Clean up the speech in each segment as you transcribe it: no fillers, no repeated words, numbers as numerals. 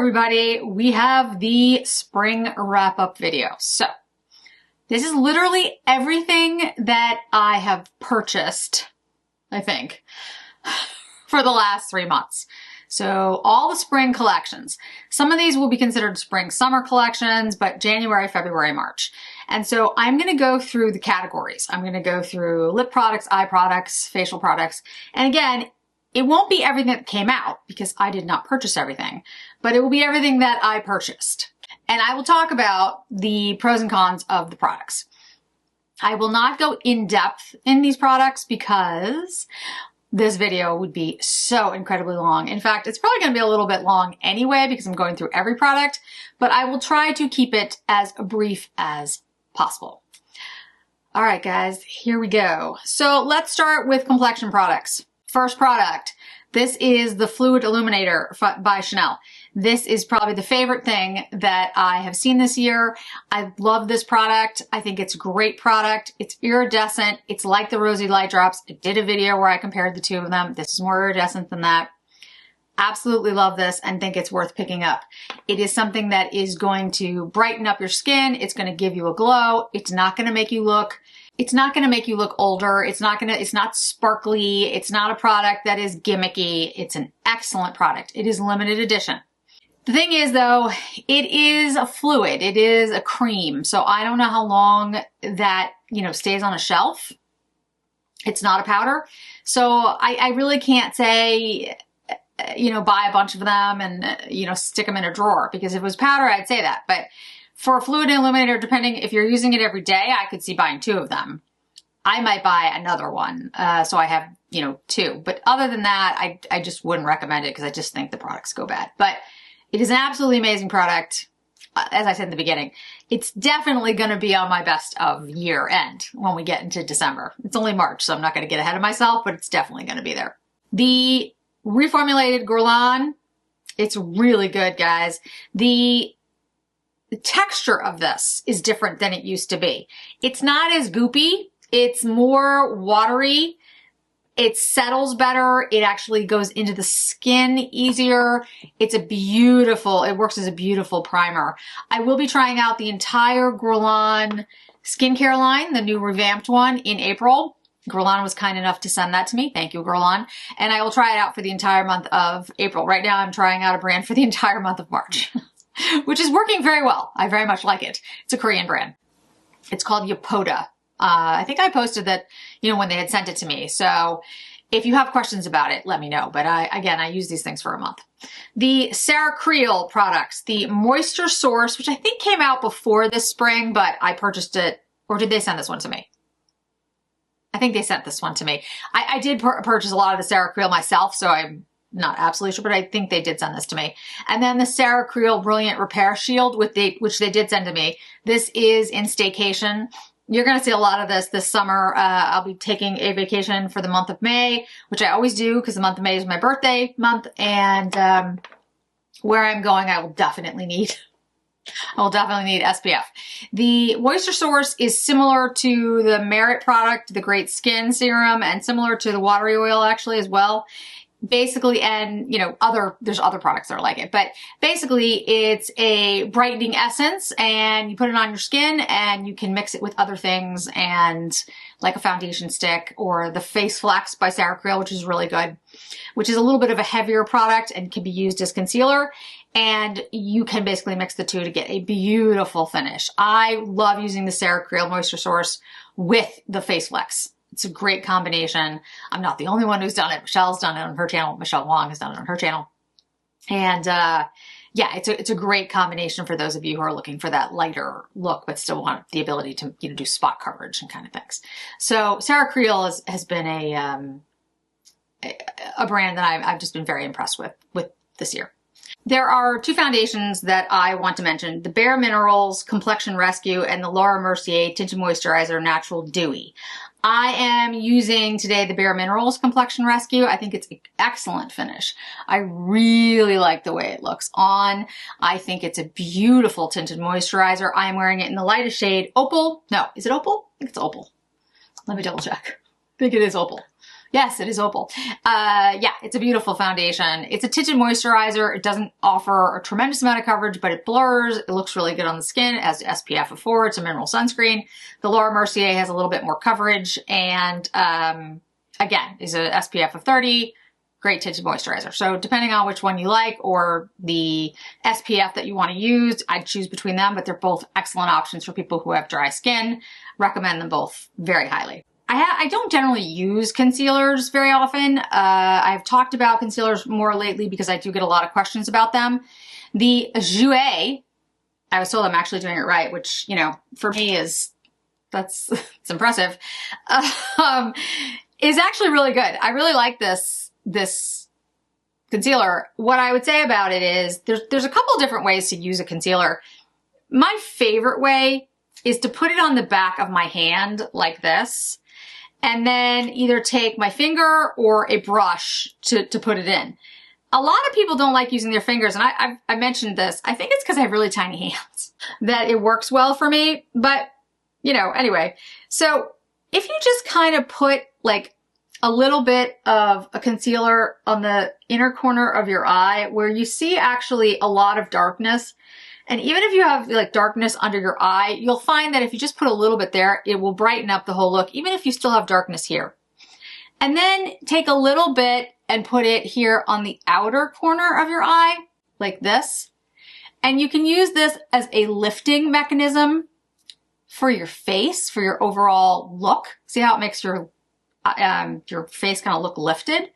everybody, we have the spring wrap-up video. So this is literally everything that I have purchased, I think, for the last 3 months. So all the spring collections. Some of these will be considered spring summer collections, but January, February, March. And so I'm going to go through the categories. I'm going to go through lip products, eye products, facial products. And again, it won't be everything that came out because I did not purchase everything, but it will be everything that I purchased. And I will talk about the pros and cons of the products. I will not go in depth in these products because this video would be so incredibly long. In fact, it's probably going to be a little bit long anyway because I'm going through every product, but I will try to keep it as brief as possible. All right, guys, here we go. So let's start with complexion products. First product, this is the Fluid Illuminator by Chanel. This is probably the favorite thing that I have seen this year. I love this product. I think it's a great product. It's iridescent. It's like the Rosy Light Drops. I did a video where I compared the two of them. This is more iridescent than that. Absolutely love this and think it's worth picking up. It is something that is going to brighten up your skin. It's going to give you a glow. It's not going to make you look older. It's not sparkly. It's not a product that is gimmicky. It's an excellent product. It is limited edition. The thing is though, it is a fluid. It is a cream. So I don't know how long that, stays on a shelf. It's not a powder. So I really can't say, buy a bunch of them and, stick them in a drawer, because if it was powder, I'd say that. But for a fluid illuminator, depending if you're using it every day, I could see buying 2 of them. I might buy another one. So I have, 2. But other than that, I just wouldn't recommend it because I just think the products go bad. But it is an absolutely amazing product. As I said in the beginning, it's definitely going to be on my best of year end when we get into December. It's only March, so I'm not going to get ahead of myself, but it's definitely going to be there. The reformulated Guerlain, it's really good, guys. The texture of this is different than it used to be. It's not as goopy. It's more watery. It settles better. It actually goes into the skin easier. It works as a beautiful primer. I will be trying out the entire Guerlain skincare line, the new revamped one, in April. Guerlain was kind enough to send that to me. Thank you, Guerlain. And I will try it out for the entire month of April. Right now, I'm trying out a brand for the entire month of March, which is working very well. I very much like it. It's a Korean brand. It's called Yopoda. I think I posted that, when they had sent it to me. So if you have questions about it, let me know. But I use these things for a month. The Sarah Creel products, the Moisture Source, which I think came out before this spring, but I purchased it. Or did they send this one to me? I think they sent this one to me. I did purchase a lot of the Sarah Creel myself, so I'm not absolutely sure, but I think they did send this to me. And then the Sarah Creel Brilliant Repair Shield, which they did send to me. This is in staycation. You're going to see a lot of this summer. I'll be taking a vacation for the month of May, which I always do because the month of May is my birthday month. And where I'm going, I will definitely need SPF. The Moisture Source is similar to the Merit product, the Great Skin Serum, and similar to the Watery Oil actually as well. Basically, and there's other products that are like it, but basically it's a brightening essence and you put it on your skin and you can mix it with other things, and like a foundation stick, or the Face Flex by Sarah Creel, which is really good, which is a little bit of a heavier product and can be used as concealer. And you can basically mix the two to get a beautiful finish. I love using the Sarah Creel Moisture Source with the Face Flex. It's a great combination. I'm not the only one who's done it. Michelle's done it on her channel. Michelle Wong has done it on her channel. And yeah, it's a great combination for those of you who are looking for that lighter look, but still want the ability to do spot coverage and kind of things. So Sarah Creel has been a brand that I've just been very impressed with this year. There are 2 foundations that I want to mention: the Bare Minerals Complexion Rescue and the Laura Mercier Tinted Moisturizer Natural Dewy. I am using today the Bare Minerals Complexion Rescue. I think it's an excellent finish. I really like the way it looks on. I think it's a beautiful tinted moisturizer. I am wearing it in the lightest shade, Opal. No, is it Opal? I think it's Opal. Let me double check. I think it is Opal. Yes, it is opal. Yeah, it's a beautiful foundation. It's a tinted moisturizer. It doesn't offer a tremendous amount of coverage, but it blurs. It looks really good on the skin. It has SPF of 4. It's a mineral sunscreen. The Laura Mercier has a little bit more coverage, and again, is a SPF of 30. Great tinted moisturizer. So depending on which one you like or the SPF that you want to use, I'd choose between them, but they're both excellent options for people who have dry skin. Recommend them both very highly. I don't generally use concealers very often. I've talked about concealers more lately because I do get a lot of questions about them. The Jouer, I was told I'm actually doing it right, which, you know, for me it's impressive, is actually really good. I really like this concealer. What I would say about it is there's a couple different ways to use a concealer. My favorite way is to put it on the back of my hand like this, and then either take my finger or a brush to put it in. A lot of people don't like using their fingers, and I mentioned this. I think it's because I have really tiny hands that it works well for me, but, you know, anyway. So if you just kind of put like a little bit of a concealer on the inner corner of your eye where you see actually a lot of darkness, and even if you have like darkness under your eye, you'll find that if you just put a little bit there, it will brighten up the whole look, even if you still have darkness here. And then take a little bit and put it here on the outer corner of your eye, like this. And you can use this as a lifting mechanism for your face, for your overall look. See how it makes your face kind of look lifted?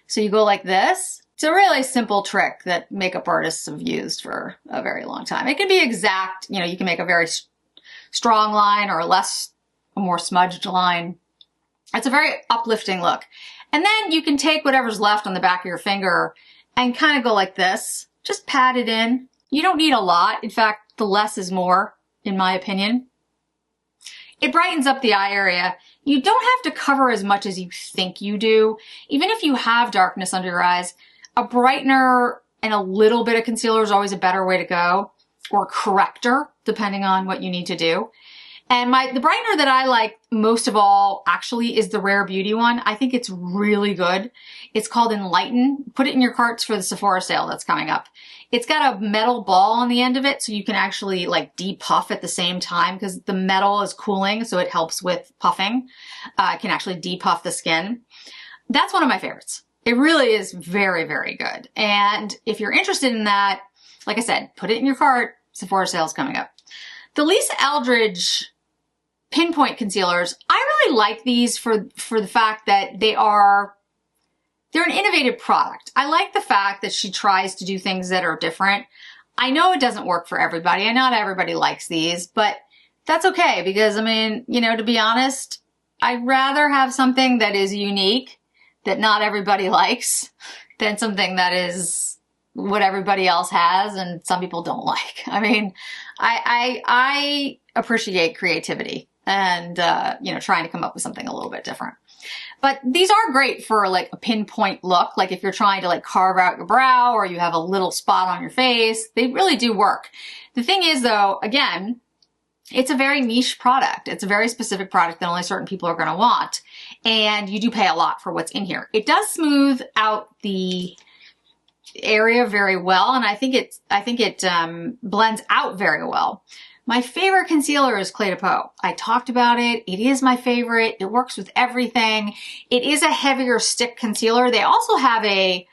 So you go like this. It's a really simple trick that makeup artists have used for a very long time. It can be exact, you know, you can make a very strong line or a more smudged line. It's a very uplifting look. And then you can take whatever's left on the back of your finger and kind of go like this. Just pat it in. You don't need a lot. In fact, the less is more, in my opinion. It brightens up the eye area. You don't have to cover as much as you think you do. Even if you have darkness under your eyes, a brightener and a little bit of concealer is always a better way to go, or corrector, depending on what you need to do. And the brightener that I like most of all actually is the Rare Beauty one. I think it's really good. It's called Enlighten. Put it in your carts for the Sephora sale that's coming up. It's got a metal ball on the end of it, so you can actually like depuff at the same time because the metal is cooling, so it helps with puffing. It can actually depuff the skin. That's one of my favorites. It really is very, very good. And if you're interested in that, like I said, put it in your cart. Sephora sale's coming up. The Lisa Eldridge pinpoint concealers, I really like these for the fact that they're an innovative product. I like the fact that she tries to do things that are different. I know it doesn't work for everybody. I know not everybody likes these, but that's okay because, I mean, you know, to be honest, I'd rather have something that is unique that not everybody likes than something that is what everybody else has and some people don't like. I mean, I appreciate creativity and, you know, trying to come up with something a little bit different. But these are great for like a pinpoint look. Like if you're trying to like carve out your brow or you have a little spot on your face, they really do work. The thing is though, again, it's a very niche product. It's a very specific product that only certain people are going to want. And you do pay a lot for what's in here. It does smooth out the area very well. And I think it blends out very well. My favorite concealer is Clé de Peau. I talked about it. It is my favorite. It works with everything. It is a heavier stick concealer. They also have a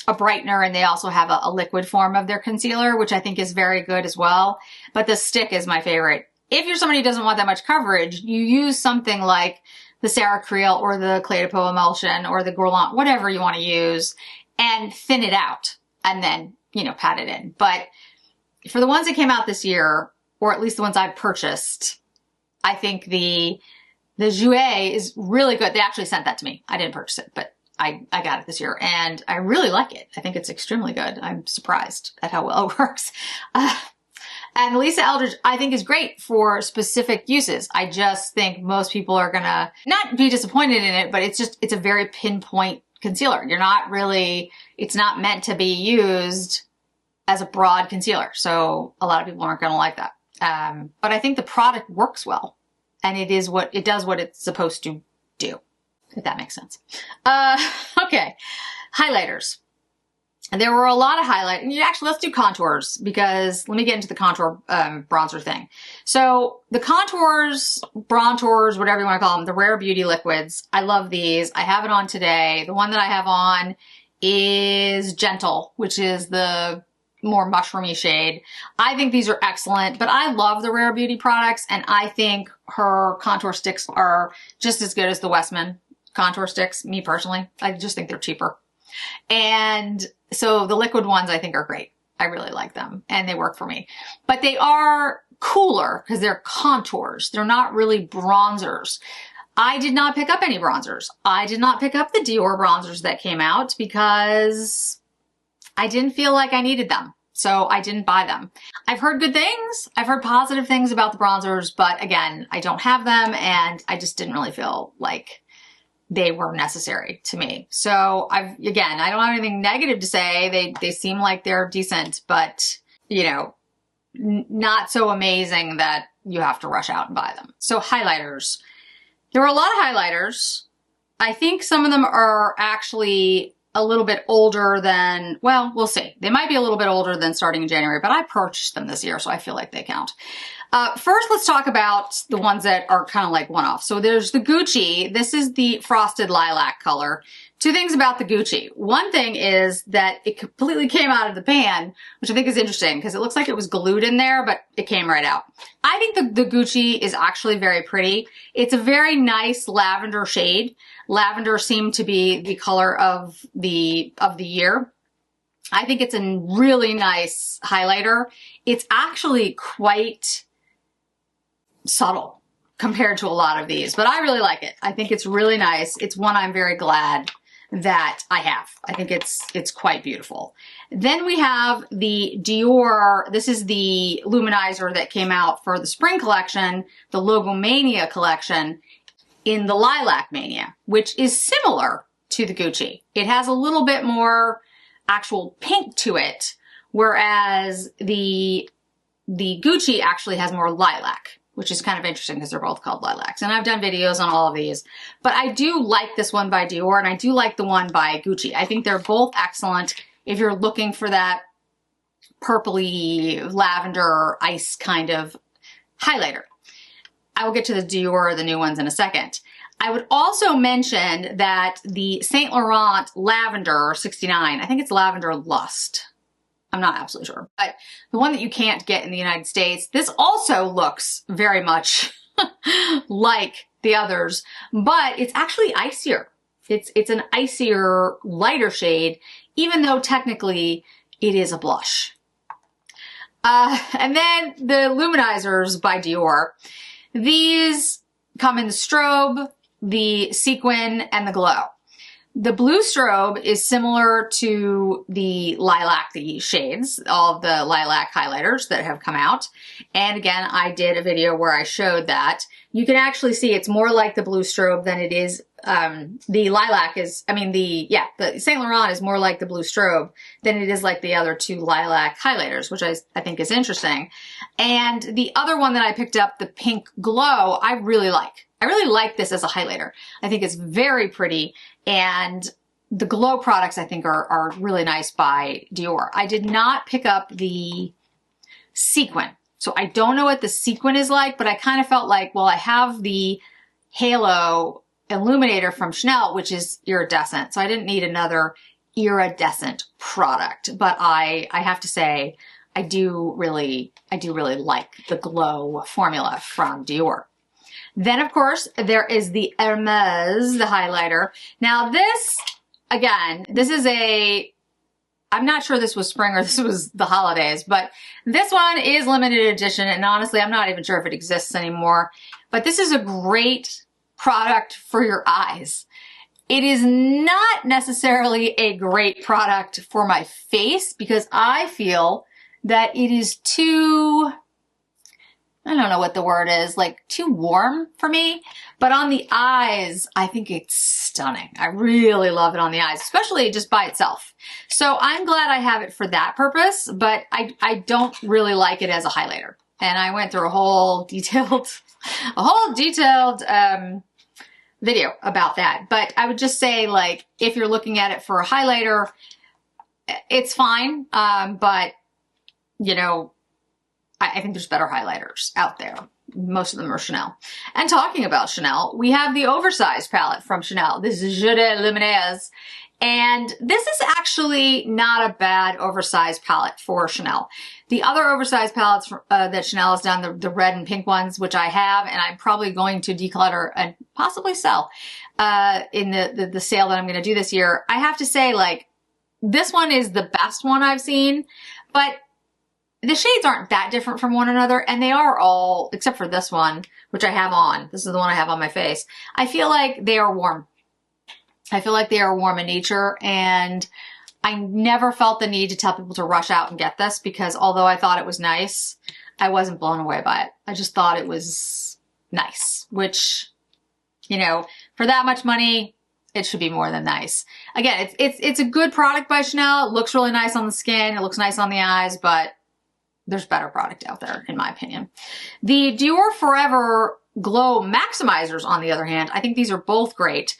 brightener and they also have a liquid form of their concealer, which I think is very good as well. But the stick is my favorite. If you're somebody who doesn't want that much coverage, you use something like the Sarah Creel or the Clé de Peau Emulsion or the Guerlain, whatever you want to use, and thin it out and then, you know, pat it in. But for the ones that came out this year, or at least the ones I've purchased, I think the Jouer is really good. They actually sent that to me. I didn't purchase it, but I got it this year and I really like it. I think it's extremely good. I'm surprised at how well it works. And Lisa Eldridge, I think, is great for specific uses. I just think most people are gonna not be disappointed in it, but it's a very pinpoint concealer. It's not meant to be used as a broad concealer. So a lot of people aren't gonna like that. But I think the product works well and it does what it's supposed to do. if that makes sense. Okay, highlighters. There were a lot of actually, let's do contours, because let me get into the contour bronzer thing. So the contours, bronzers, whatever you want to call them, the Rare Beauty liquids, I love these. I have it on today. The one that I have on is Gentle, which is the more mushroomy shade. I think these are excellent, but I love the Rare Beauty products, and I think her contour sticks are just as good as the Westman contour sticks, me personally. I just think they're cheaper. And so the liquid ones I think are great. I really like them and they work for me. But they are cooler because they're contours. They're not really bronzers. I did not pick up any bronzers. I did not pick up the Dior bronzers that came out because I didn't feel like I needed them. So I didn't buy them. I've heard good things. I've heard positive things about the bronzers, but again, I don't have them and I just didn't really feel like they were necessary to me. So I don't have anything negative to say. They seem like they're decent, but you know, not so amazing that you have to rush out and buy them. So highlighters. There were a lot of highlighters. I think some of them are actually a little bit older than, well, we'll see. They might be a little bit older than starting in January, but I purchased them this year, so I feel like they count. First, let's talk about the ones that are kind of like one-off. So there's the Gucci. This is the Frosted Lilac color. Two things about the Gucci. One thing is that it completely came out of the pan, which I think is interesting because it looks like it was glued in there, but it came right out. I think the Gucci is actually very pretty. It's a very nice lavender shade. Lavender seemed to be the color of the year. I think it's a really nice highlighter. It's actually quite subtle compared to a lot of these, but I really like it. I think it's really nice. It's one I'm very glad that I have. I think it's quite beautiful. Then we have the Dior. This is the luminizer that came out for the spring collection, the Logomania collection, in the Lilac Mania, which is similar to the Gucci. It has a little bit more actual pink to it, whereas the Gucci actually has more lilac, which is kind of interesting because they're both called lilacs. And I've done videos on all of these, but I do like this one by Dior and I do like the one by Gucci. I think they're both excellent if you're looking for that purpley lavender ice kind of highlighter. I will get to the Dior, the new ones, in a second. I would also mention that the Saint Laurent Lavender 69, I think it's Lavender Lust. I'm not absolutely sure, but the one that you can't get in the United States, this also looks very much like the others, but it's actually icier. It's an icier, lighter shade, even though technically it is a blush. And then the luminizers by Dior. These come in the strobe, the sequin, and the glow. The blue strobe is similar to the lilac, the shades, all of the lilac highlighters that have come out. And again, I did a video where I showed that. You can actually see it's more like the blue strobe than it is, the lilac is, the Saint Laurent is more like the blue strobe than it is like the other two lilac highlighters, which I think is interesting. And the other one that I picked up, the pink glow, I really like. I really like this as a highlighter. I think it's very pretty, and the glow products I think are really nice by Dior. I did not pick up the sequin, so I don't know what the sequin is like, but I kind of felt like, well, I have the Halo Illuminator from Chanel, which is iridescent, so I didn't need another iridescent product. But I have to say, I do really like the glow formula from Dior. Then, of course, there is the Hermes, the highlighter. Now this, again, this is I'm not sure this was spring or this was the holidays, but this one is limited edition, and honestly, I'm not even sure if it exists anymore. But this is a great product for your eyes. It is not necessarily a great product for my face because I feel that it is too, I don't know what the word is, like too warm for me. But on the eyes, I think it's stunning. I really love it on the eyes, especially just by itself. So I'm glad I have it for that purpose, but I don't really like it as a highlighter. video about that. But I would just say, like, if you're looking at it for a highlighter, it's fine. But, you know, I think there's better highlighters out there. Most of them are Chanel. And talking about Chanel, we have the oversized palette from Chanel. This is Je de Lumineuse. And this is actually not a bad oversized palette for Chanel. The other oversized palettes that Chanel has done, the red and pink ones, which I have, and I'm probably going to declutter and possibly sell in the sale that I'm going to do this year. I have to say, like, this one is the best one I've seen, but the shades aren't that different from one another, and they are all, except for this one, which I have on. This is the one I have on my face. I feel like they are warm. I feel like they are warm in nature, and I never felt the need to tell people to rush out and get this, because although I thought it was nice, I wasn't blown away by it. I just thought it was nice, which, you know, for that much money, it should be more than nice. Again, it's a good product by Chanel. It looks really nice on the skin. It looks nice on the eyes, but there's better product out there, in my opinion. The Dior Forever Glow Maximizers, on the other hand, I think these are both great.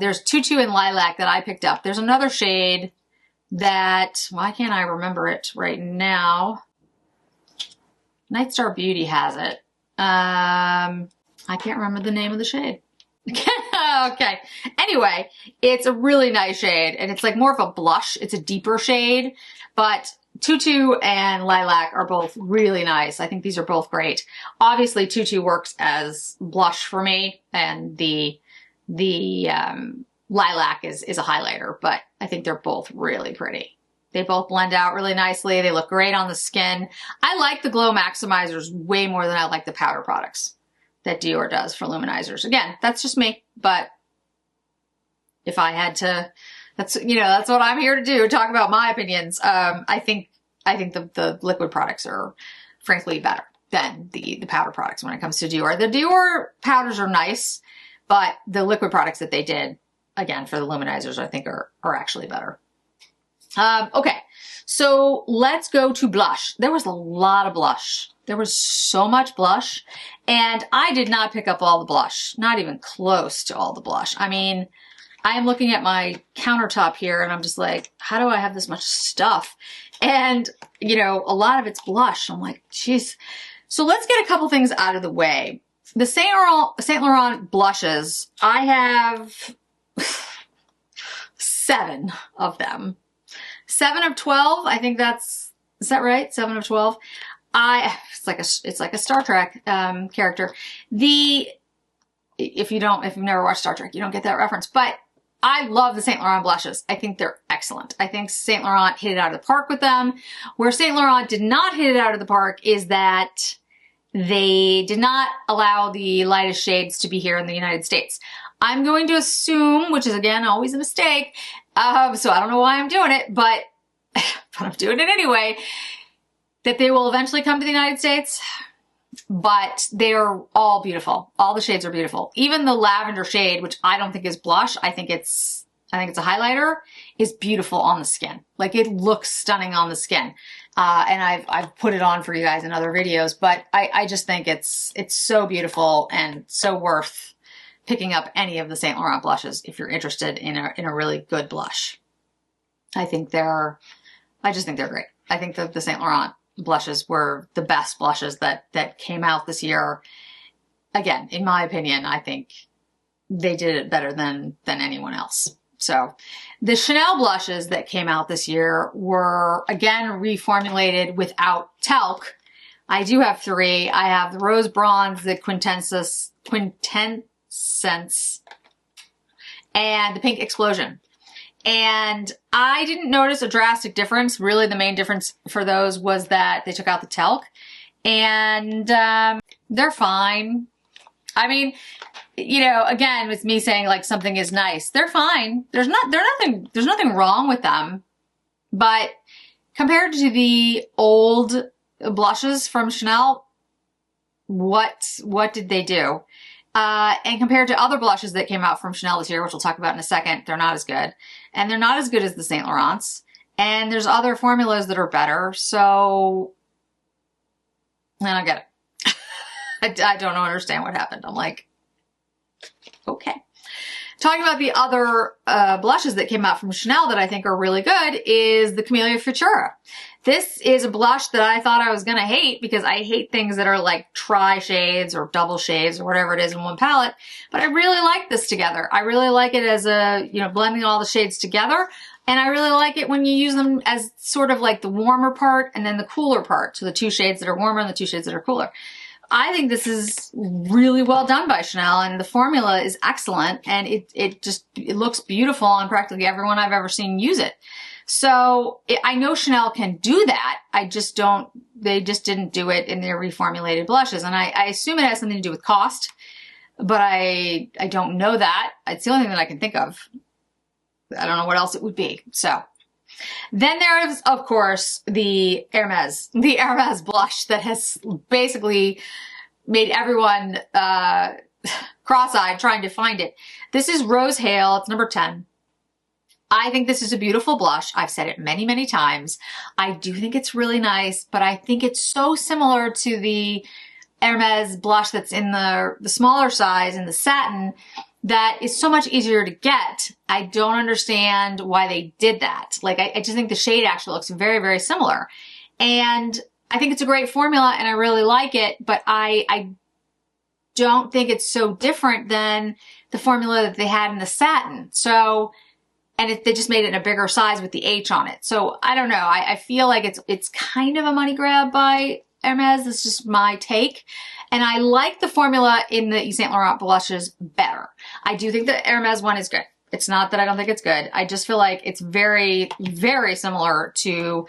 There's Tutu and Lilac that I picked up. There's another shade that, why can't I remember it right now? Night Star Beauty has it. I can't remember the name of the shade. Okay. Anyway, it's a really nice shade, and it's like more of a blush. It's a deeper shade, but Tutu and Lilac are both really nice. I think these are both great. Obviously, Tutu works as blush for me, and the Lilac is a highlighter, but I think they're both really pretty. They both blend out really nicely. They look great on the skin. I like the Glow Maximizers way more than I like the powder products that Dior does for luminizers. Again, that's just me, but if I had to, that's what I'm here to do, talk about my opinions. I think the liquid products are frankly better than the powder products when it comes to Dior. The Dior powders are nice, but the liquid products that they did, again, for the luminizers, I think are actually better. Okay, so let's go to blush. There was a lot of blush. There was so much blush, and I did not pick up all the blush, not even close to all the blush. I mean, I am looking at my countertop here, and I'm just like, how do I have this much stuff? And, you know, a lot of it's blush. I'm like, geez. So let's get a couple things out of the way. The Saint Laurent blushes, I have 7 of them. 7 of 12, I think is that right? 7 of 12. It's like a Star Trek character. If you've never watched Star Trek, you don't get that reference. But I love the Saint Laurent blushes. I think they're excellent. I think Saint Laurent hit it out of the park with them. Where Saint Laurent did not hit it out of the park is that they did not allow the lightest shades to be here in the United States. I'm going to assume, which is again always a mistake, so I don't know why I'm doing it, but I'm doing it anyway, that they will eventually come to the United States. But they are all beautiful. All the shades are beautiful. Even the lavender shade, which I don't think is blush, I think it's a highlighter, is beautiful on the skin. Like, it looks stunning on the skin. And I've put it on for you guys in other videos, but I just think it's so beautiful and so worth picking up any of the Saint Laurent blushes if you're interested in a really good blush. I just think they're great. I think the Saint Laurent blushes were the best blushes that came out this year. Again, in my opinion, I think they did it better than anyone else. So the Chanel blushes that came out this year were again reformulated without talc. I do have 3. I have the Rose Bronze, the Quintessence, and the Pink Explosion. And I didn't notice a drastic difference. Really, the main difference for those was that they took out the talc. And they're fine. I mean, you know, again, with me saying like something is nice, they're fine. There's nothing wrong with them. But compared to the old blushes from Chanel, what did they do? And compared to other blushes that came out from Chanel this year, which we'll talk about in a second, they're not as good. And they're not as good as the Saint Laurents. And there's other formulas that are better. So I don't get it. I don't understand what happened. I'm like, Okay. Talking about the other blushes that came out from Chanel that I think are really good is the Camellia Futura. This is a blush that I thought I was going to hate because I hate things that are like tri shades or double shades or whatever it is in one palette. But I really like this together. I really like it as a, you know, blending all the shades together. And I really like it when you use them as sort of like the warmer part and then the cooler part. So the two shades that are warmer and the two shades that are cooler. I think this is really well done by Chanel, and the formula is excellent, and it looks beautiful on practically everyone I've ever seen use it. So I know Chanel can do that. They just didn't do it in their reformulated blushes. And I assume it has something to do with cost, but I don't know that. It's the only thing that I can think of. I don't know what else it would be. So then there is, of course, the Hermes blush that has basically made everyone cross-eyed trying to find it. This is Rose Hale. It's number 10. I think this is a beautiful blush. I've said it many, many times. I do think it's really nice, but I think it's so similar to the Hermes blush that's in the smaller size in the satin that is so much easier to get. I don't understand why they did that. Like, I just think the shade actually looks very, very similar. And I think it's a great formula and I really like it, but I don't think it's so different than the formula that they had in the satin. So, and they just made it in a bigger size with the H on it. So I don't know. I feel like it's kind of a money grab by Hermes. That's just my take. And I like the formula in the Yves Saint Laurent blushes better. I do think the Hermes one is good. It's not that I don't think it's good. I just feel like it's very, very similar to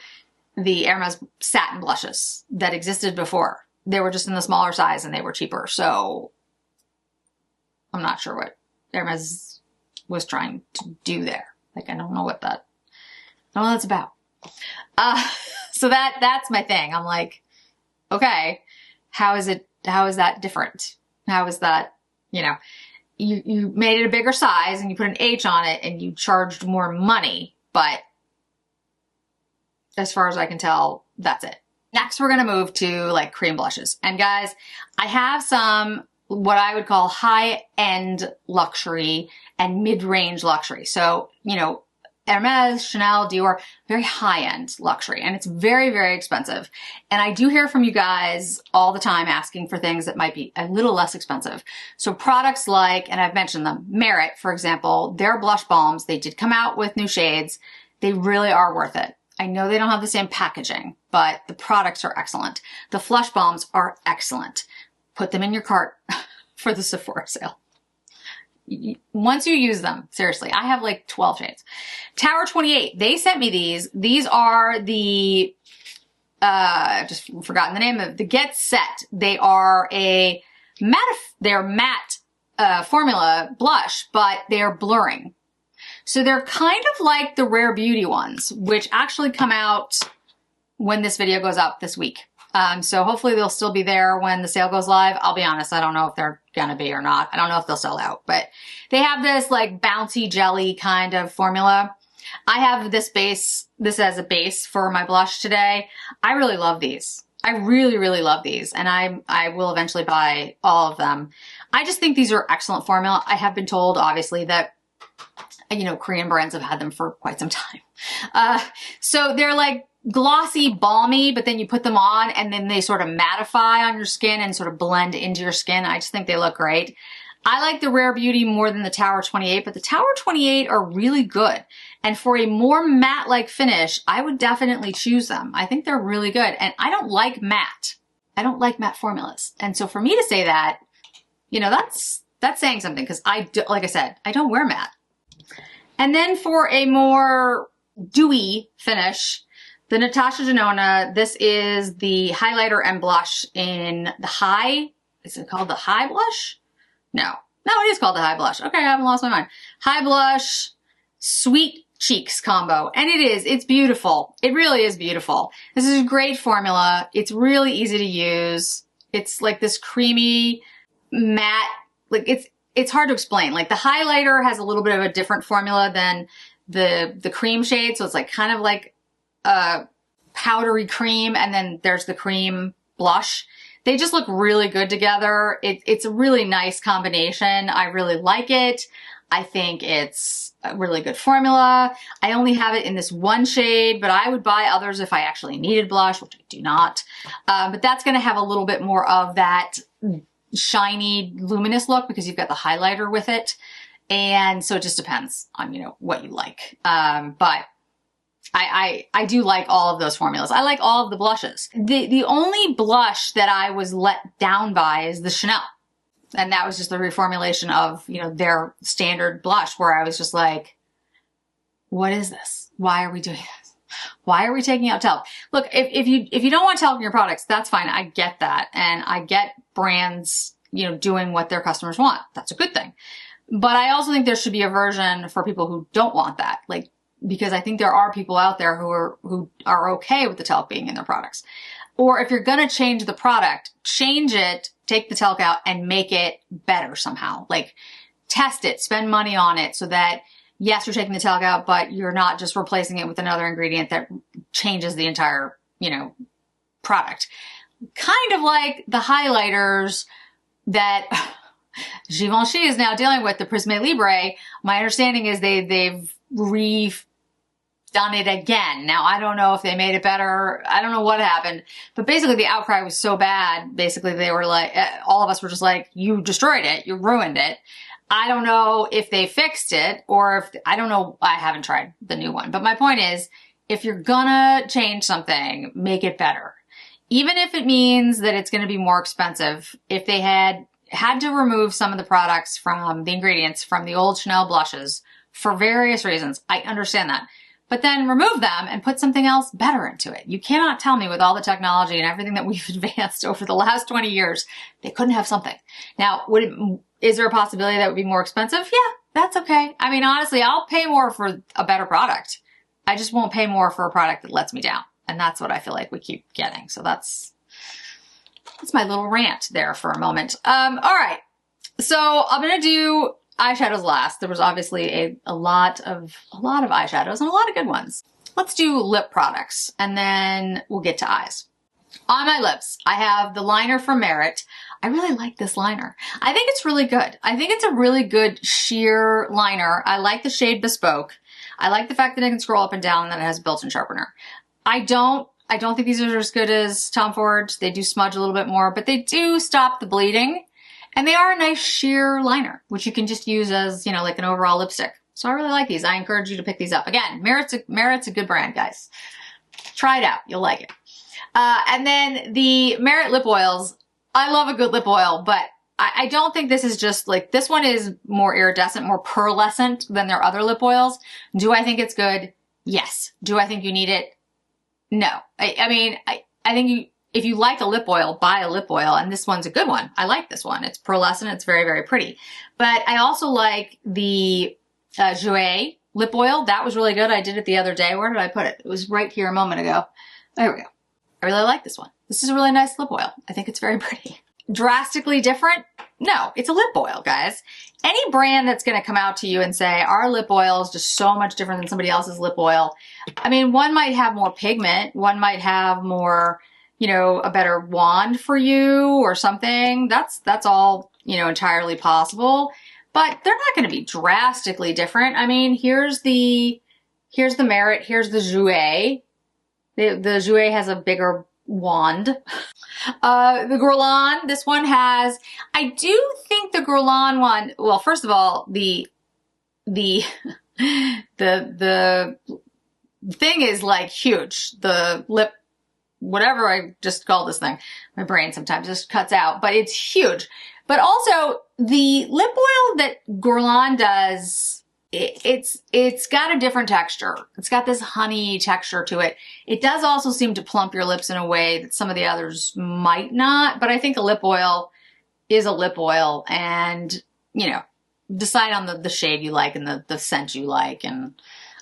the Hermes satin blushes that existed before. They were just in the smaller size and they were cheaper. So I'm not sure what Hermes was trying to do there. Like, I don't know what that's about. So that's my thing. I'm like, okay, how is that different? How is that, you know, you made it a bigger size and you put an H on it and you charged more money, but as far as I can tell, that's it. Next, we're going to move to like cream blushes. And guys, I have some what I would call high-end luxury and mid-range luxury. So, you know, Hermes, Chanel, Dior, very high-end luxury, and it's very, very expensive. And I do hear from you guys all the time asking for things that might be a little less expensive. So products like, and I've mentioned them, Merit, for example, their blush balms, they did come out with new shades. They really are worth it. I know they don't have the same packaging, but the products are excellent. The Flush Balms are excellent. Put them in your cart for the Sephora sale. Once you use them, seriously, I have like 12 shades. Tower 28, they sent me these. These are the, just forgotten the name of the Get Set. They are matte formula blush, but they're blurring. So they're kind of like the Rare Beauty ones, which actually come out when this video goes up this week. So hopefully they'll still be there when the sale goes live. I'll be honest, I don't know if they're gonna be or not. I don't know if they'll sell out, but they have this like bouncy jelly kind of formula. I have this as a base for my blush today. I really love these. I really, really love these, and I will eventually buy all of them. I just think these are excellent formula. I have been told, obviously, that, you know, Korean brands have had them for quite some time. So they're like glossy, balmy, but then you put them on and then they sort of mattify on your skin and sort of blend into your skin. I just think they look great. I like the Rare Beauty more than the Tower 28, but the Tower 28 are really good. And for a more matte-like finish, I would definitely choose them. I think they're really good. And I don't like matte. I don't like matte formulas. And so for me to say that, you know, that's saying something, because like I said, I don't wear matte. And then for a more dewy finish, the Natasha Denona, this is the highlighter and blush in the high, is it called the high blush? No, it is called the high blush. Okay, I haven't lost my mind. High blush, sweet cheeks combo. And it's beautiful. It really is beautiful. This is a great formula. It's really easy to use. It's like this creamy, matte, like it's hard to explain. Like the highlighter has a little bit of a different formula than the cream shade. So it's like kind of like a powdery cream, and then there's the cream blush. They just look really good together. It's a really nice combination. I really like it. I think it's a really good formula. I only have it in this one shade, but I would buy others if I actually needed blush, which I do not. But that's going to have a little bit more of that shiny, luminous look because you've got the highlighter with it. And so it just depends on, you know, what you like. But I do like all of those formulas. I like all of the blushes. The only blush that I was let down by is the Chanel. And that was just the reformulation of, you know, their standard blush where I was just like, what is this? Why are we doing this? Why are we taking out talc? Look, if you don't want talc in your products, that's fine. I get that. And I get brands, you know, doing what their customers want. That's a good thing. But I also think there should be a version for people who don't want that. Like, because I think there are people out there who are okay with the talc being in their products. Or if you're going to change the product, change it, take the talc out and make it better somehow. Like test it, spend money on it so that yes, you're taking the talc out, but you're not just replacing it with another ingredient that changes the entire, you know, product. Kind of like the highlighters that Givenchy is now dealing with, the Prisme Libre. My understanding is they've done it again. Now, I don't know if they made it better. I don't know what happened, but basically the outcry was so bad. Basically, they were like, all of us were just like, you destroyed it. You ruined it. I don't know if they fixed it or if, I don't know. I haven't tried the new one, but my point is, if you're gonna change something, make it better. Even if it means that it's gonna be more expensive. If they had to remove some of the products from the ingredients from the old Chanel blushes for various reasons, I understand that. But then remove them and put something else better into it. You cannot tell me with all the technology and everything that we've advanced over the last 20 years, they couldn't have something. Now, is there a possibility that would be more expensive? Yeah, that's okay. I mean, honestly, I'll pay more for a better product. I just won't pay more for a product that lets me down. And that's what I feel like we keep getting. So that's my little rant there for a moment. All right. So I'm going to do eyeshadows last. There was obviously a lot of eyeshadows and a lot of good ones. Let's do lip products and then we'll get to eyes. On my lips, I have the liner from Merit. I really like this liner. I think it's really good. I think it's a really good sheer liner. I like the shade Bespoke. I like the fact that it can scroll up and down and that it has a built-in sharpener. I don't think these are as good as Tom Ford. They do smudge a little bit more, but they do stop the bleeding. And they are a nice sheer liner, which you can just use as, you know, like an overall lipstick. So I really like these. I encourage you to pick these up. Again, Merit's a good brand, guys. Try it out. You'll like it. And then the Merit lip oils. I love a good lip oil, but I don't think this is just like, this one is more iridescent, more pearlescent than their other lip oils. Do I think it's good? Yes. Do I think you need it? No. I mean, I think if you like a lip oil, buy a lip oil, and this one's a good one. I like this one. It's pearlescent. It's very, very pretty. But I also like the Jouer lip oil. That was really good. I did it the other day. Where did I put it? It was right here a moment ago. There we go. I really like this one. This is a really nice lip oil. I think it's very pretty. Drastically different? No, it's a lip oil, guys. Any brand that's going to come out to you and say, our lip oil is just so much different than somebody else's lip oil. I mean, one might have more pigment. One might have more, you know, a better wand for you or something. That's all, you know, entirely possible, but they're not going to be drastically different. I mean, here's the Merit, here's the Jouer. The Jouer has a bigger wand. The Guerlain, this one has, I do think the Guerlain one, well, first of all, the thing is like huge. The lip, whatever I just call this thing, my brain sometimes just cuts out, but it's huge. But also the lip oil that Guerlain does, it's got a different texture. It's got this honey texture to it. It does also seem to plump your lips in a way that some of the others might not, but I think a lip oil is a lip oil, and, you know, decide on the shade you like and the scent you like. And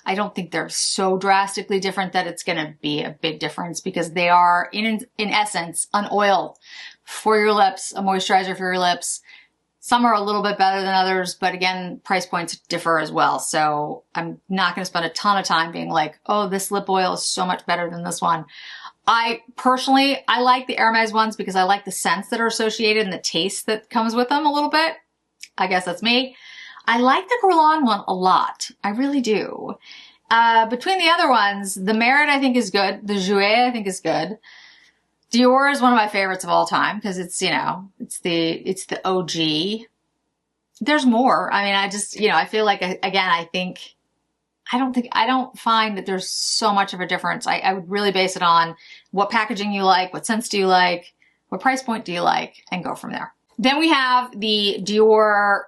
I don't think they're so drastically different that it's going to be a big difference, because they are in essence an oil for your lips, a moisturizer for your lips. Some are a little bit better than others, but again, price points differ as well. So I'm not going to spend a ton of time being like, oh, this lip oil is so much better than this one. I personally, I like the Hermes ones because I like the scents that are associated and the taste that comes with them a little bit. I guess that's me. I like the Guerlain one a lot. I really do. Between the other ones, the Merit I think is good. The Jouer I think is good. Dior is one of my favorites of all time because it's, you know, it's the OG. There's more. I mean, I just, you know, I feel like, again, I don't find that there's so much of a difference. I would really base it on what packaging you like, what scents do you like, what price point do you like, and go from there. Then we have the Dior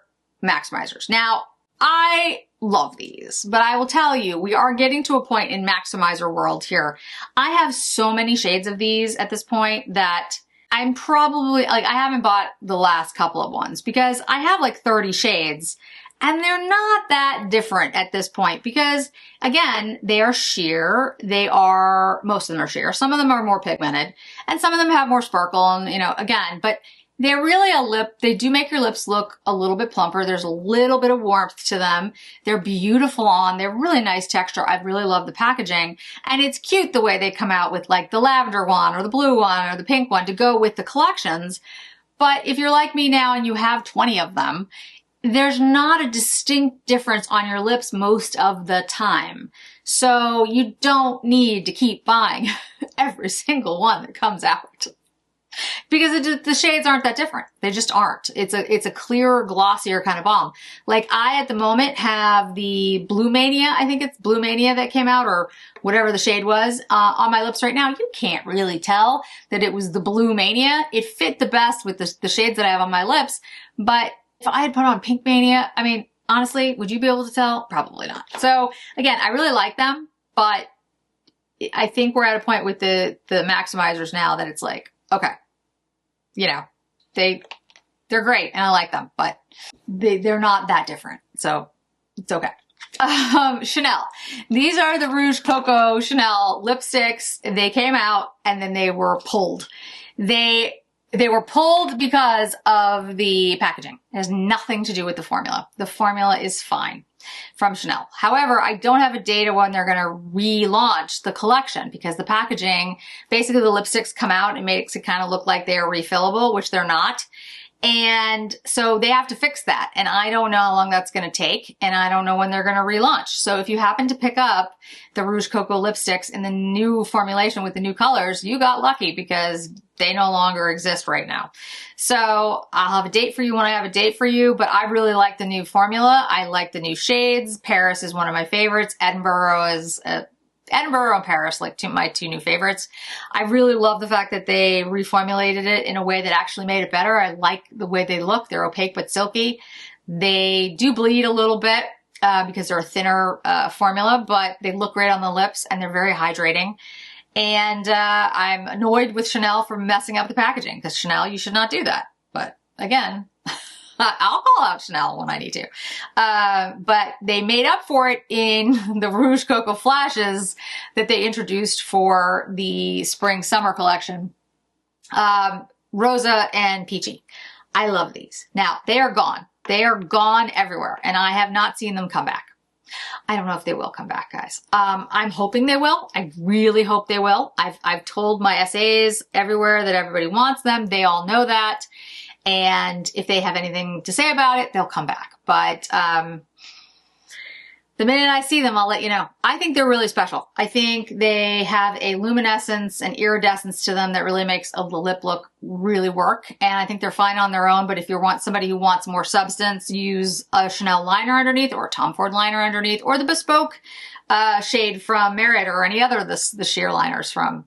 Maximizers. Now, I love these, but I will tell you, we are getting to a point in Maximizer world here. I have so many shades of these at this point that I'm probably, like, I haven't bought the last couple of ones because I have like 30 shades and they're not that different at this point because, again, they are sheer. Most of them are sheer. Some of them are more pigmented and some of them have more sparkle and, you know, again, but they're really they do make your lips look a little bit plumper. There's a little bit of warmth to them. They're beautiful on. They're really nice texture. I really love the packaging. And it's cute the way they come out with like the lavender one or the blue one or the pink one to go with the collections. But if you're like me now and you have 20 of them, there's not a distinct difference on your lips most of the time. So you don't need to keep buying every single one that comes out. Because the shades aren't that different. They just aren't. It's a clearer, glossier kind of balm. Like I, at the moment, have the Blue Mania. I think it's Blue Mania that came out or whatever the shade was on my lips right now. You can't really tell that it was the Blue Mania. It fit the best with the shades that I have on my lips. But if I had put on Pink Mania, I mean, honestly, would you be able to tell? Probably not. So again, I really like them, but I think we're at a point with the Maximizers now that it's like, okay, you know, they're great and I like them, but they're not that different. So it's okay. Chanel. These are the Rouge Coco Chanel lipsticks. They came out and then they were pulled. They were pulled because of the packaging. It has nothing to do with the formula. The formula is fine from Chanel. However, I don't have a date of when they're going to relaunch the collection because the packaging, basically the lipsticks come out and makes it kind of look like they're refillable, which they're not. And so they have to fix that. And I don't know how long that's going to take. And I don't know when they're going to relaunch. So if you happen to pick up the Rouge Coco lipsticks in the new formulation with the new colors, you got lucky because they no longer exist right now. So I'll have a date for you when I have a date for you, but I really like the new formula. I like the new shades. Paris is one of my favorites. Edinburgh and Paris, like my two new favorites. I really love the fact that they reformulated it in a way that actually made it better. I like the way they look. They're opaque but silky. They do bleed a little bit because they're a thinner formula, but they look great on the lips and they're very hydrating. And I'm annoyed with Chanel for messing up the packaging because Chanel, you should not do that. But again, I'll call out Chanel when I need to. But they made up for it in the Rouge Coco Flashes that they introduced for the spring-summer collection. Rosa and Peachy. I love these. Now, they are gone. They are gone everywhere, and I have not seen them come back. I don't know if they will come back, guys. I'm hoping they will. I really hope they will. I've told my SAs everywhere that everybody wants them. They all know that. And if they have anything to say about it, they'll come back. But the minute I see them, I'll let you know. I think they're really special. I think they have a luminescence and iridescence to them that really makes the lip look really work. And I think they're fine on their own. But if you want somebody who wants more substance, use a Chanel liner underneath or a Tom Ford liner underneath or the bespoke shade from Merit or any other of the sheer liners from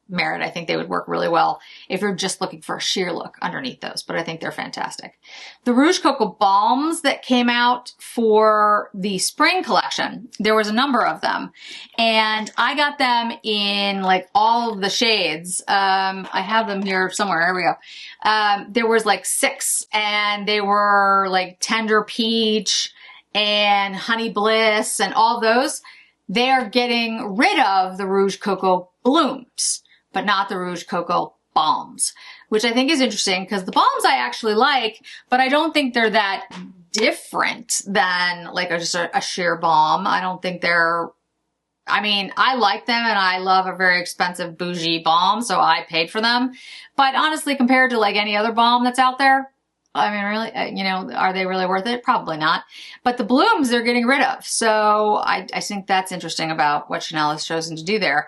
Merit. I think they would work really well if you're just looking for a sheer look underneath those, but I think they're fantastic. The Rouge Coco balms that came out for the spring collection, there was a number of them, and I got them in like all of the shades. I have them here somewhere. Here we go. There was like 6, and they were like Tender Peach and Honey Bliss and all those. They are getting rid of the Rouge Coco blooms, but not the Rouge Coco balms, which I think is interesting because the balms I actually like, but I don't think they're that different than like just a sheer balm. I don't think they're I mean, I like them and I love a very expensive bougie balm, so I paid for them. But honestly, compared to like any other balm that's out there, I mean, really, you know, are they really worth it? Probably not. But the blooms they're getting rid of. So I think that's interesting about what Chanel has chosen to do there.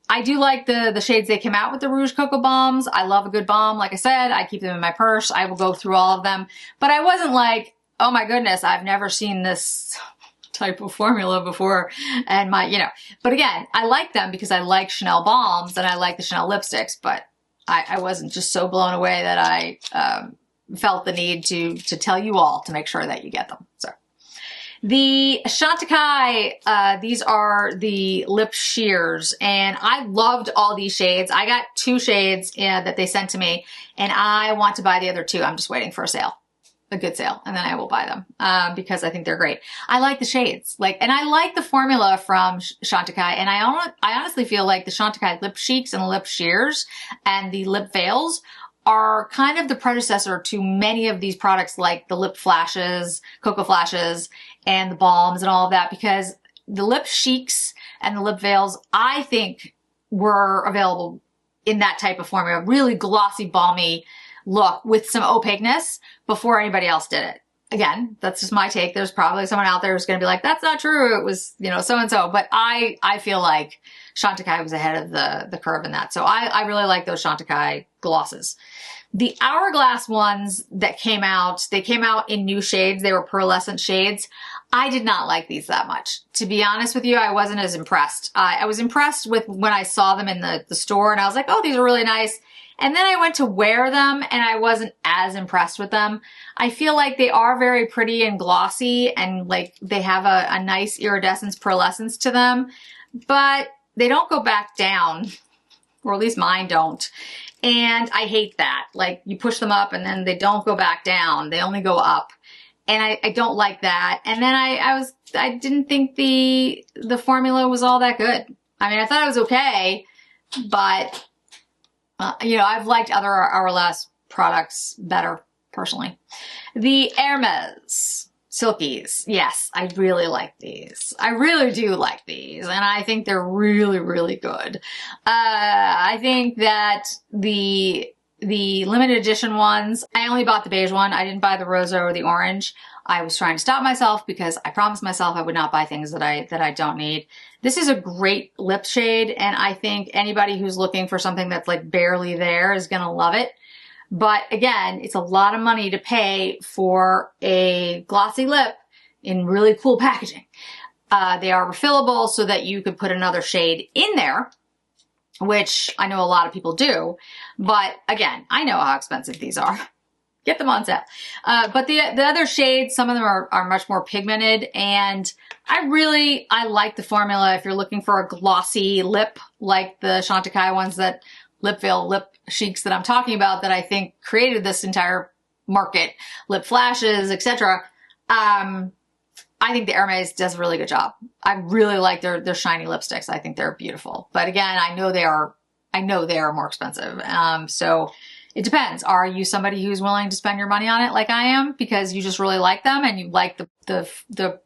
I do like the shades they came out with, the Rouge Cocoa Bombs. I love a good balm. Like I said, I keep them in my purse. I will go through all of them. But I wasn't like, oh my goodness, I've never seen this type of formula before. And but again, I like them because I like Chanel balms and I like the Chanel lipsticks. But I wasn't just so blown away that I felt the need to tell you all to make sure that you get them. So the Chantecaille, these are the lip sheers, and I loved all these shades. I got 2 shades that they sent to me, and I want to buy the other 2. I'm just waiting for a good sale, and then I will buy them because I think they're great. I like the shades, and I like the formula from Chantecaille, and I honestly feel like the Chantecaille lip cheeks and lip sheers and the lip veils are kind of the predecessor to many of these products, like the lip flashes, cocoa flashes, and the balms and all of that, because the lip cheeks and the lip veils, I think, were available in that type of formula, really glossy, balmy look with some opaqueness before anybody else did it. Again, that's just my take. There's probably someone out there who's going to be like, that's not true. It was, so-and-so. But I feel like Chantecaille was ahead of the curve in that. So I really like those Chantecaille glosses. The Hourglass ones that came out, they came out in new shades. They were pearlescent shades. I did not like these that much. To be honest with you, I wasn't as impressed. I was impressed with when I saw them in the store and I was like, oh, these are really nice. And then I went to wear them and I wasn't as impressed with them. I feel like they are very pretty and glossy and like they have a nice iridescence pearlescence to them, but they don't go back down, or at least mine don't. And I hate that. Like you push them up and then they don't go back down. They only go up. And I don't like that. And then I didn't think the formula was all that good. I mean, I thought it was okay, but I've liked other Hourglass products better, personally. The Hermes Silkies. Yes, I really like these. I really do like these. And I think they're really, really good. I think that the limited edition ones, I only bought the beige one. I didn't buy the rosa or the orange. I was trying to stop myself because I promised myself I would not buy things that I don't need. This is a great lip shade, and I think anybody who's looking for something that's like barely there is gonna love it. But again, it's a lot of money to pay for a glossy lip in really cool packaging. They are refillable so that you could put another shade in there, which I know a lot of people do. But again, I know how expensive these are. Get them on sale. But the other shades, some of them are much more pigmented, and I like the formula if you're looking for a glossy lip like the Chantecaille ones, that lip veil, lip cheeks that I'm talking about, that I think created this entire market, lip flashes, etc. I think the Hermes does a really good job. I really like their shiny lipsticks. I think they're beautiful. But again, I know they are more expensive. So it depends. Are you somebody who's willing to spend your money on it like I am because you just really like them and you like the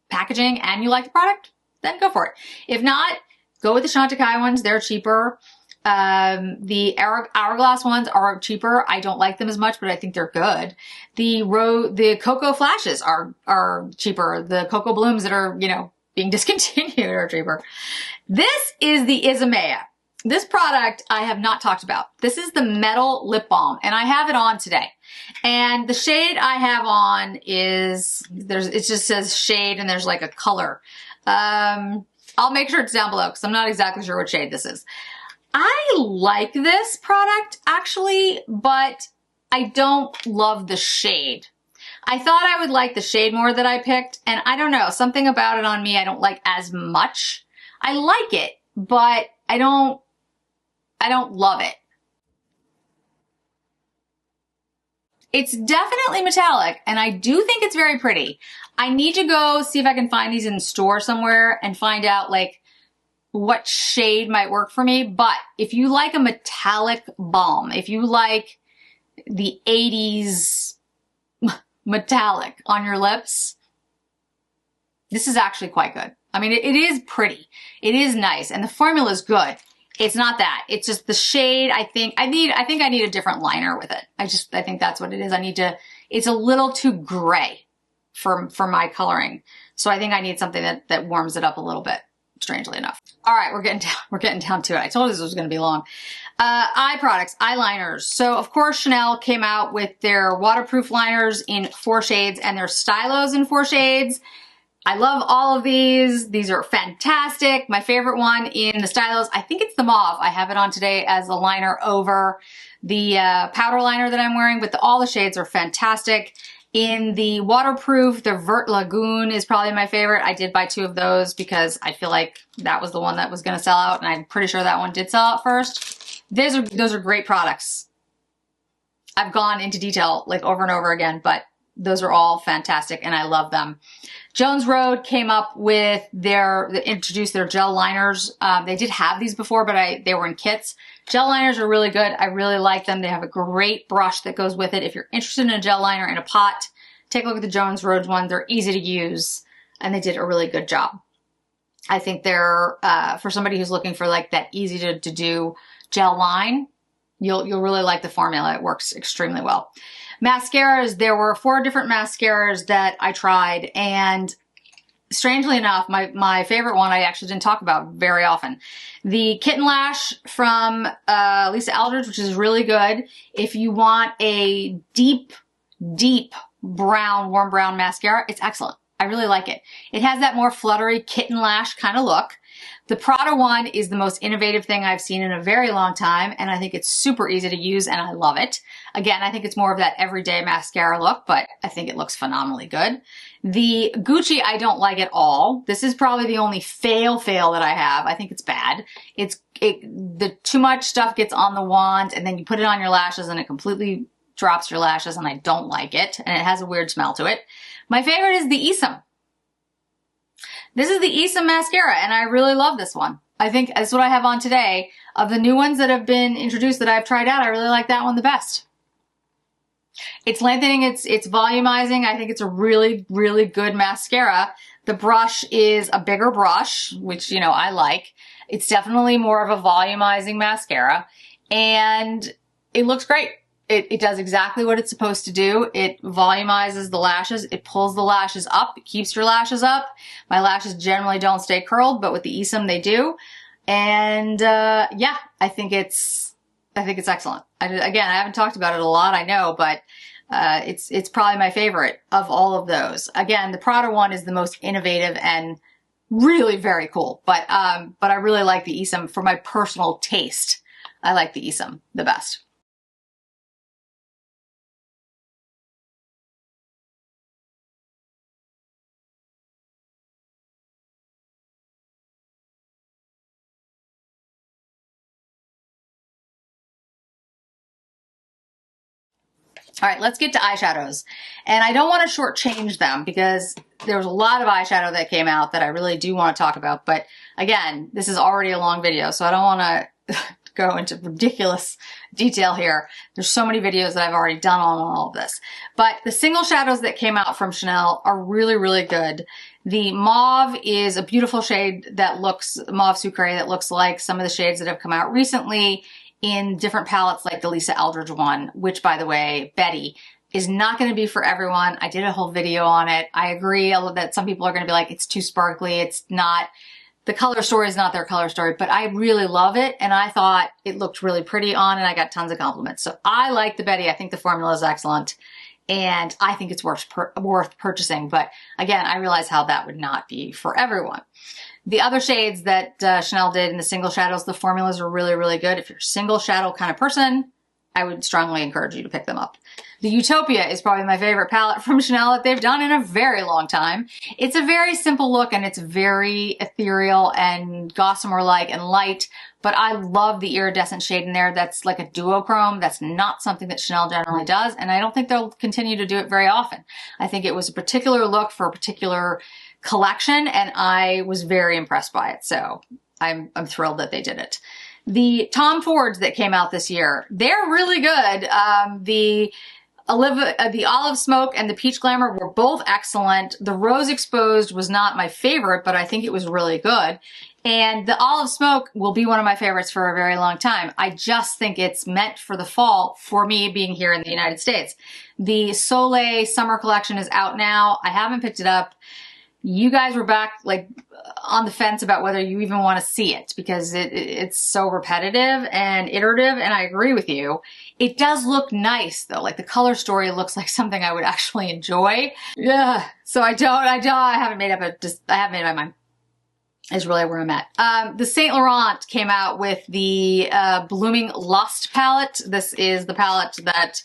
packaging and you like the product? Then go for it. If not, go with the Chantecaille ones. They're cheaper. The Hourglass ones are cheaper. I don't like them as much, but I think they're good. The Cocoa Flashes are cheaper. The Cocoa Blooms that are, being discontinued are cheaper. This is the Isamaya. This product I have not talked about. This is the Metal Lip Balm, and I have it on today. And the shade I have on it just says shade and there's like a color. I'll make sure it's down below because I'm not exactly sure what shade this is. I like this product actually, but I don't love the shade. I thought I would like the shade more that I picked, and I don't know, something about it on me I don't like as much. I like it, but I don't love it. It's definitely metallic, and I do think it's very pretty. I need to go see if I can find these in store somewhere and find out like what shade might work for me. But if you like a metallic balm, if you like the 80s metallic on your lips, this is actually quite good. I mean, it is pretty. It is nice. And the formula is good. It's not that. It's just the shade. I think I need a different liner with it. I think that's what it is. It's a little too gray for my coloring. So I think I need something that warms it up a little bit, strangely enough. All right, we're getting down to it. I told you this was going to be long. Eye products, eyeliners. So of course Chanel came out with their waterproof liners in 4 shades and their stylos in 4 shades. I love all of these. These are fantastic. My favorite one in the stylos, I think it's the mauve. I have it on today as a liner over the powder liner that I'm wearing, but all the shades are fantastic. In the waterproof, the Vert Lagoon is probably my favorite. I did buy 2 of those because I feel like that was the one that was going to sell out, and I'm pretty sure that one did sell out first. Those are great products. I've gone into detail like over and over again, but those are all fantastic and I love them. Jones Road came up with introduced their gel liners. They did have these before, but they were in kits. Gel liners are really good. I really like them. They have a great brush that goes with it. If you're interested in a gel liner in a pot, take a look at the Jones Road one. They're easy to use and they did a really good job. I think they're, for somebody who's looking for like that easy to do gel line, you'll really like the formula. It works extremely well. Mascaras, there were 4 different mascaras that I tried, and strangely enough, my favorite one I actually didn't talk about very often. The Kitten Lash from Lisa Eldridge, which is really good. If you want a deep brown, warm brown mascara, it's excellent. I really like it. It has that more fluttery kitten lash kind of look. The Prada one is the most innovative thing I've seen in a very long time, and I think it's super easy to use, and I love it. Again, I think it's more of that everyday mascara look, but I think it looks phenomenally good. The Gucci, I don't like at all. This is probably the only fail that I have. I think it's bad. The too much stuff gets on the wand, and then you put it on your lashes, and it completely drops your lashes, and I don't like it, and it has a weird smell to it. My favorite is the Isom. This is the Isom mascara, and I really love this one. I think that's what I have on today. Of the new ones that have been introduced that I've tried out, I really like that one the best. It's lengthening, it's volumizing. I think it's a really, really good mascara. The brush is a bigger brush, which, you know, I like. It's definitely more of a volumizing mascara, and it looks great. It does exactly what it's supposed to do. It volumizes the lashes. It pulls the lashes up. It keeps your lashes up. My lashes generally don't stay curled, but with the Isom they do. And yeah, I think it's excellent. Again, I haven't talked about it a lot, I know, but it's probably my favorite of all of those. Again, the Prada one is the most innovative and really very cool. But I really like the Isom for my personal taste. I like the Isom the best. All right, let's get to eyeshadows. And I don't want to shortchange them because there was a lot of eyeshadow that came out that I really do want to talk about. But again, this is already a long video, so I don't want to go into ridiculous detail here. There's so many videos that I've already done on all of this. But the single shadows that came out from Chanel are really, really good. The mauve is a beautiful shade that looks, mauve sucre, that looks like some of the shades that have come out recently in different palettes like the Lisa Eldridge one, which, by the way, Betty, is not going to be for everyone. I did a whole video on it. I agree that some people are going to be like, it's too sparkly. It's not, the color story is not their color story, but I really love it. And I thought it looked really pretty on, and I got tons of compliments. So I like the Betty. I think the formula is excellent, and I think it's worth purchasing. But again, I realize how that would not be for everyone. The other shades that Chanel did in the single shadows, the formulas are really, really good. If you're a single shadow kind of person, I would strongly encourage you to pick them up. The Utopia is probably my favorite palette from Chanel that they've done in a very long time. It's a very simple look, and it's very ethereal and gossamer-like and light, but I love the iridescent shade in there. That's like a duochrome. That's not something that Chanel generally does, and I don't think they'll continue to do it very often. I think it was a particular look for a particular collection, and I was very impressed by it. So I'm thrilled that they did it. The Tom Fords that came out this year, they're really good. The The Olive Smoke and the Peach Glamour were both excellent. The Rose Exposed was not my favorite, but I think it was really good. And the Olive Smoke will be one of my favorites for a very long time. I just think it's meant for the fall for me being here in the United States. The Soleil Summer Collection is out now. I haven't picked it up. You guys were back like on the fence about whether you even want to see it because it's so repetitive and iterative, and I agree with you. It does look nice though, like the color story looks like something I would actually enjoy. Yeah, so I haven't made up I haven't made my mind. Is really where I'm at. The Saint Laurent came out with the Blooming Lust palette. This is the palette that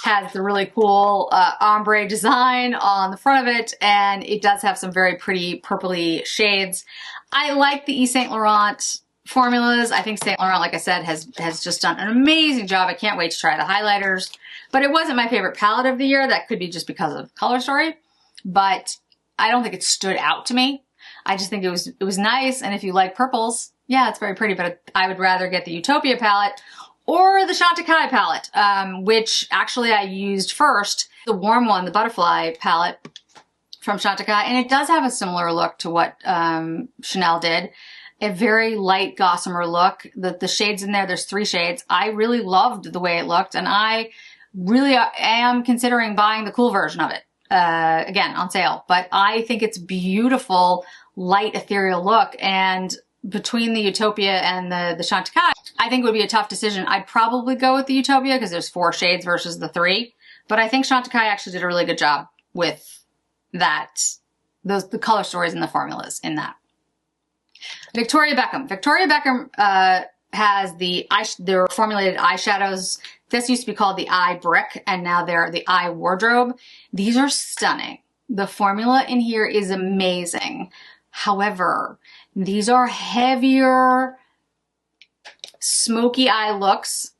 has the really cool ombre design on the front of it, and it does have some very pretty purpley shades. I like the Saint Laurent formulas. I think Saint Laurent, like I said, has just done an amazing job. I can't wait to try the highlighters, but it wasn't my favorite palette of the year. That could be just because of color story, but I don't think it stood out to me. I just think it was nice, and if you like purples, yeah, it's very pretty, but I would rather get the Utopia palette or the Chantecaille palette, which actually I used first, the warm one, the Butterfly palette from Chantecaille, and it does have a similar look to what Chanel did. A very light gossamer look. The shades in there, there's 3 shades. I really loved the way it looked, and I really am considering buying the cool version of it. Again, on sale, but I think it's beautiful, light, ethereal look. And between the Utopia and the Chantecaille, I think it would be a tough decision. I'd probably go with the Utopia because there's 4 shades versus the 3, but I think Chantecaille actually did a really good job with that, the color stories and the formulas in that. Victoria Beckham. Victoria Beckham, has their formulated eyeshadows. This used to be called the Eye Brick, and now they're the Eye Wardrobe. These are stunning. The formula in here is amazing. However, these are heavier, smoky eye looks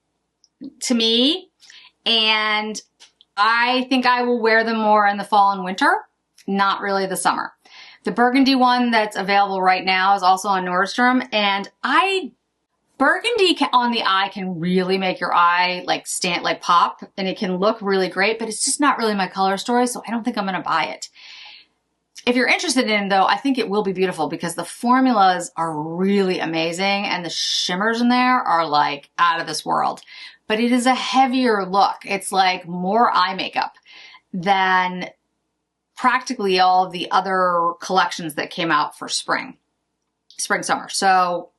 to me, and I think I will wear them more in the fall and winter, not really the summer. The burgundy one that's available right now is also on Nordstrom, and burgundy on the eye can really make your eye like pop, and it can look really great, but it's just not really my color story, so I don't think I'm gonna buy it. If you're interested in it though, I think it will be beautiful because the formulas are really amazing and the shimmers in there are like out of this world. But it is a heavier look. It's like more eye makeup than practically all of the other collections that came out for spring, summer. So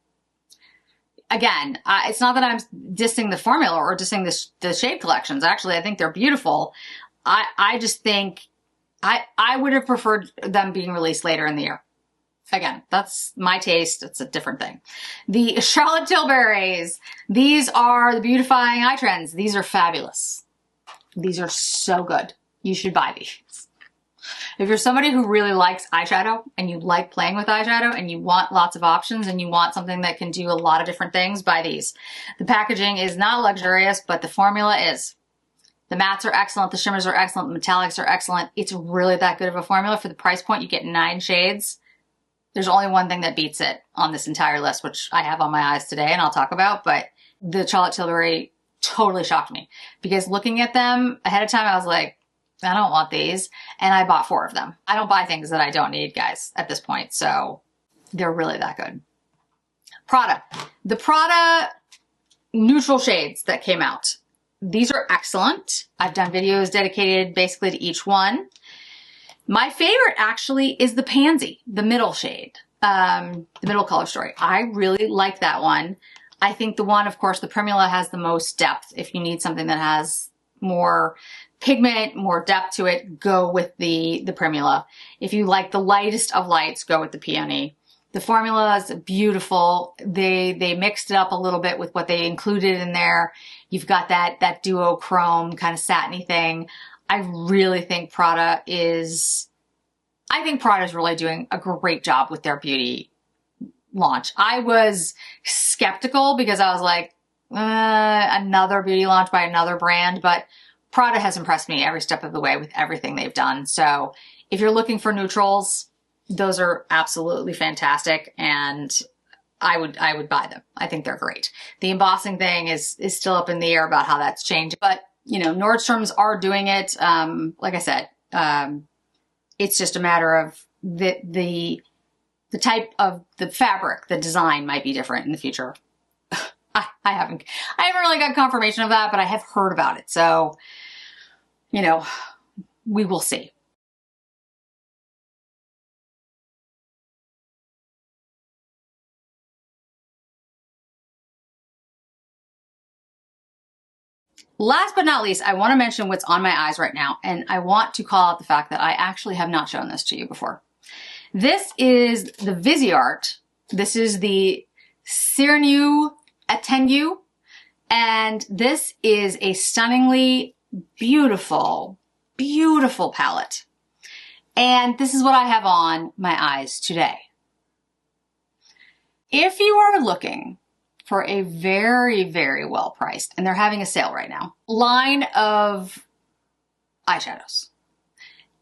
again, it's not that I'm dissing the formula or dissing the shade collections. Actually, I think they're beautiful. I just think I would have preferred them being released later in the year. Again, that's my taste. It's a different thing. The Charlotte Tilburys. These are the beautifying eye trends. These are fabulous. These are so good. You should buy these. If you're somebody who really likes eyeshadow and you like playing with eyeshadow and you want lots of options and you want something that can do a lot of different things, buy these. The packaging is not luxurious, but the formula is. The mattes are excellent, the shimmers are excellent, the metallics are excellent. It's really that good of a formula. For the price point, you get 9 shades. There's only one thing that beats it on this entire list, which I have on my eyes today and I'll talk about, but the Charlotte Tilbury totally shocked me because looking at them ahead of time, I was like, I don't want these, and I bought 4 of them. I don't buy things that I don't need, guys, at this point, so they're really that good. Prada. The Prada neutral shades that came out. These are excellent. I've done videos dedicated basically to each one. My favorite actually is the Pansy, the middle shade, the middle color story. I really like that one. I think the one, of course, the Primula has the most depth. If you need something that has more pigment, more depth to it, go with the Primula. If you like the lightest of lights, go with the Peony. The formula is beautiful. They mixed it up a little bit with what they included in there. You've got that duo chrome kind of satiny thing. I really think Prada is really doing a great job with their beauty launch. I was skeptical because I was like, another beauty launch by another brand, but Prada has impressed me every step of the way with everything they've done. So if you're looking for neutrals, those are absolutely fantastic, and I would buy them. I think they're great. The embossing thing is still up in the air about how that's changed, but you know, Nordstrom's are doing it. Like I said, it's just a matter of the type of the fabric, the design might be different in the future. I haven't really got confirmation of that, but I have heard about it. So, you know, we will see. Last but not least, I want to mention what's on my eyes right now, and I want to call out the fact that I actually have not shown this to you before. This is the Viseart. This is the Cernue Atténue, and this is a stunningly beautiful, beautiful palette. And this is what I have on my eyes today. If you are looking for a very, very well priced, and they're having a sale right now, line of eyeshadows,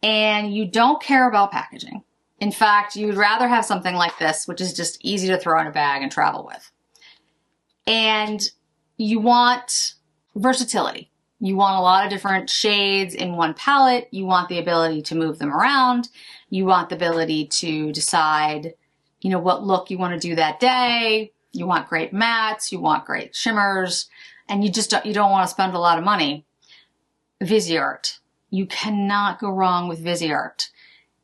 and you don't care about packaging. In fact, you'd rather have something like this, which is just easy to throw in a bag and travel with. And you want versatility. You want a lot of different shades in one palette. You want the ability to move them around. You want the ability to decide, you know, what look you want to do that day. You want great mattes, you want great shimmers, and you don't want to spend a lot of money. Viseart. You cannot go wrong with Viseart.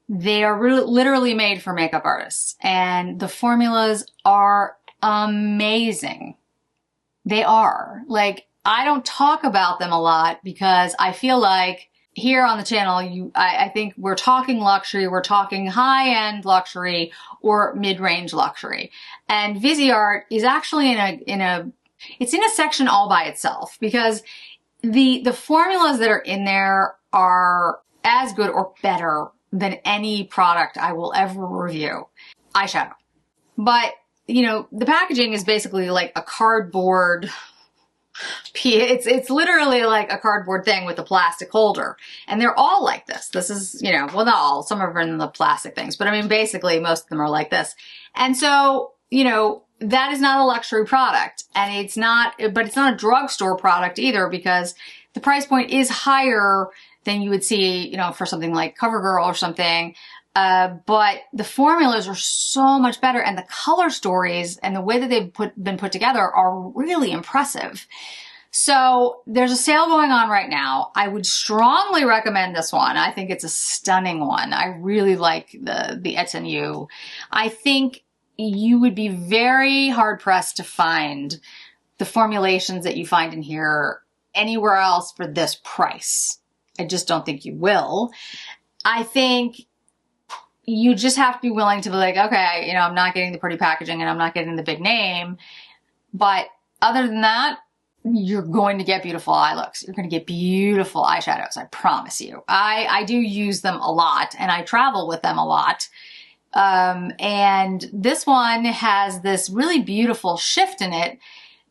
They are literally made for makeup artists, and the formulas are amazing. They are. Like, I don't talk about them a lot because I feel like here on the channel, I think we're talking luxury, we're talking high-end luxury or mid-range luxury. And Viseart is actually it's in a section all by itself, because the formulas that are in there are as good or better than any product I will ever review. Eyeshadow. But, you know, the packaging is basically like a cardboard. It's literally like a cardboard thing with a plastic holder, and they're all like this. This is, you know, well, not all, some are in the plastic things, but I mean, basically most of them are like this. And so, you know, that is not a luxury product, and it's not a drugstore product either, because the price point is higher than you would see, you know, for something like CoverGirl or something. But the formulas are so much better, and the color stories and the way that they've been put together are really impressive. So there's a sale going on right now. I would strongly recommend this one. I think it's a stunning one. I really like the Atténue. I think you would be very hard pressed to find the formulations that you find in here anywhere else for this price. I just don't think you will. I think you just have to be willing to be like, okay, you know, I'm not getting the pretty packaging and I'm not getting the big name. But other than that, you're going to get beautiful eye looks. You're going to get beautiful eyeshadows, I promise you. I do use them a lot, and I travel with them a lot. And this one has this really beautiful shift in it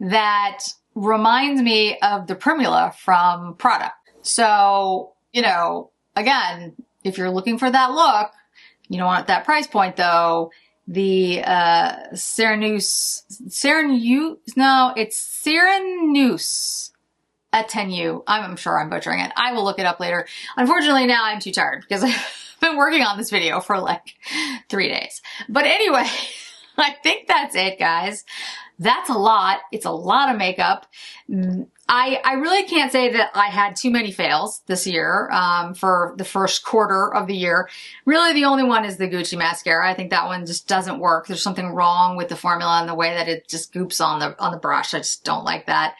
that reminds me of the Primula from Prada. So, you know, again, if you're looking for that look, you don't want that price point though. The Cernue Atténue. I'm sure I'm butchering it. I will look it up later. Unfortunately, now I'm too tired because I've been working on this video for like 3 days. But anyway, I think that's it, guys. That's a lot. It's a lot of makeup. I really can't say that I had too many fails this year for the first quarter of the year. Really, the only one is the Gucci mascara. I think that one just doesn't work. There's something wrong with the formula and the way that it just goops on the brush. I just don't like that.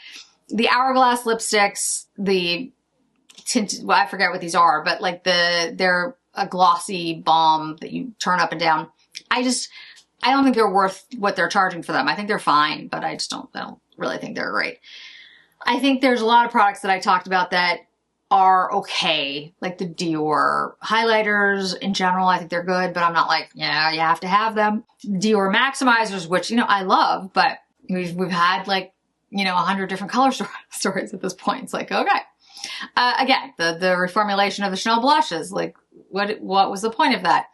The Hourglass lipsticks, the tinted, well, I forget what these are, but like they're a glossy balm that you turn up and down. I don't think they're worth what they're charging for them. I think they're fine, but I don't really think they're great. I think there's a lot of products that I talked about that are okay, like the Dior highlighters in general. I think they're good, but I'm not like, yeah, you have to have them. Dior maximizers, which, you know, I love, but we've had like, you know, 100 different color stories at this point. It's like, okay. Again, the reformulation of the Chanel blushes, like what was the point of that?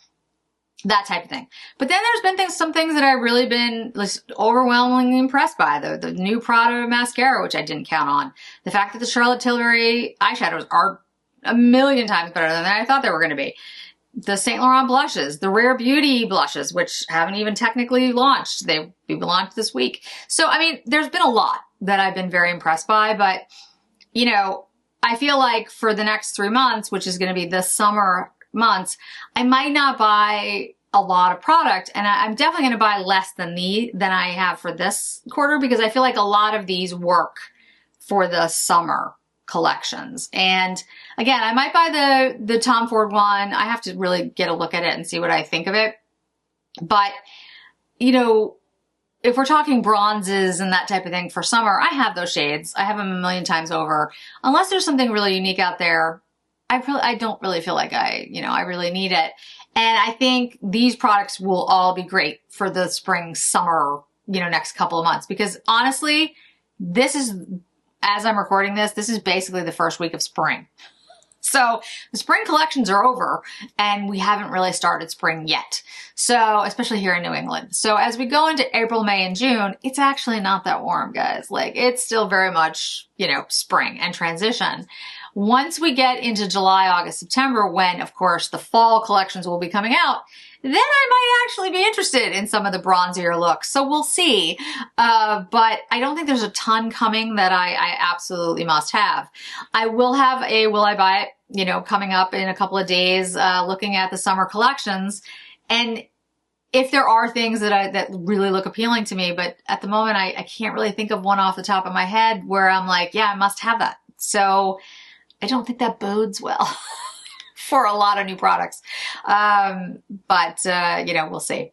that type of thing. But then there's been some things that I've really been just overwhelmingly impressed by. The new Prada mascara, which I didn't count on. The fact that the Charlotte Tilbury eyeshadows are a million times better than I thought they were going to be. The Saint Laurent blushes, the Rare Beauty blushes, which haven't even technically launched. They'll be launched this week. So, I mean, there's been a lot that I've been very impressed by, but, you know, I feel like for the next 3 months, which is going to be the summer months, I might not buy a lot of product, and I'm definitely going to buy less than I have for this quarter, because I feel like a lot of these work for the summer collections. And again, I might buy the Tom Ford one. I have to really get a look at it and see what I think of it. But, you know, if we're talking bronzes and that type of thing for summer, I have those shades. I have them a million times over. Unless there's something really unique out there, I don't really feel like I really need it. And I think these products will all be great for the spring, summer, next couple of months. Because honestly, this is, as I'm recording this is basically the first week of spring. So the spring collections are over and we haven't really started spring yet. So, especially here in New England. So as we go into April, May, and June, it's actually not that warm, guys. Like, it's still very much, spring and transition. Once we get into July, August, September, when, of course, the fall collections will be coming out, then I might actually be interested in some of the bronzier looks. So we'll see. But I don't think there's a ton coming that I absolutely must have. I will have a Will I Buy It, coming up in a couple of days, looking at the summer collections. And if there are things that really look appealing to me, but at the moment I can't really think of one off the top of my head where I'm like, yeah, I must have that. So I don't think that bodes well for a lot of new products. But we'll see.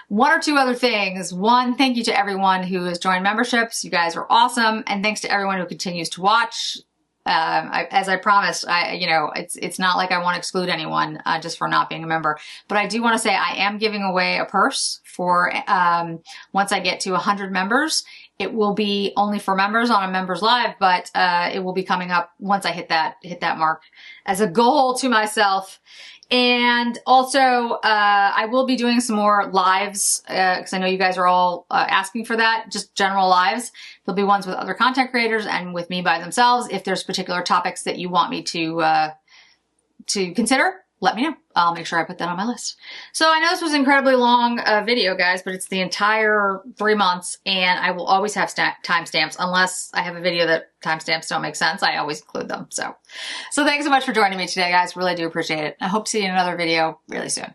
One or two other things. One, thank you to everyone who has joined memberships. You guys are awesome. And thanks to everyone who continues to watch. As I promised, it's not like I want to exclude anyone just for not being a member. But I do want to say I am giving away a purse for once I get to 100 members. It will be only for members on a members live, but it will be coming up once I hit that mark as a goal to myself. And also, I will be doing some more lives because I know you guys are all asking for that, just general lives. There'll be ones with other content creators and with me by themselves. If there's particular topics that you want me to consider, let me know. I'll make sure I put that on my list. So I know this was an incredibly long video, guys, but it's the entire 3 months, and I will always have timestamps unless I have a video that timestamps don't make sense. I always include them. So thanks so much for joining me today, guys. Really do appreciate it. I hope to see you in another video really soon.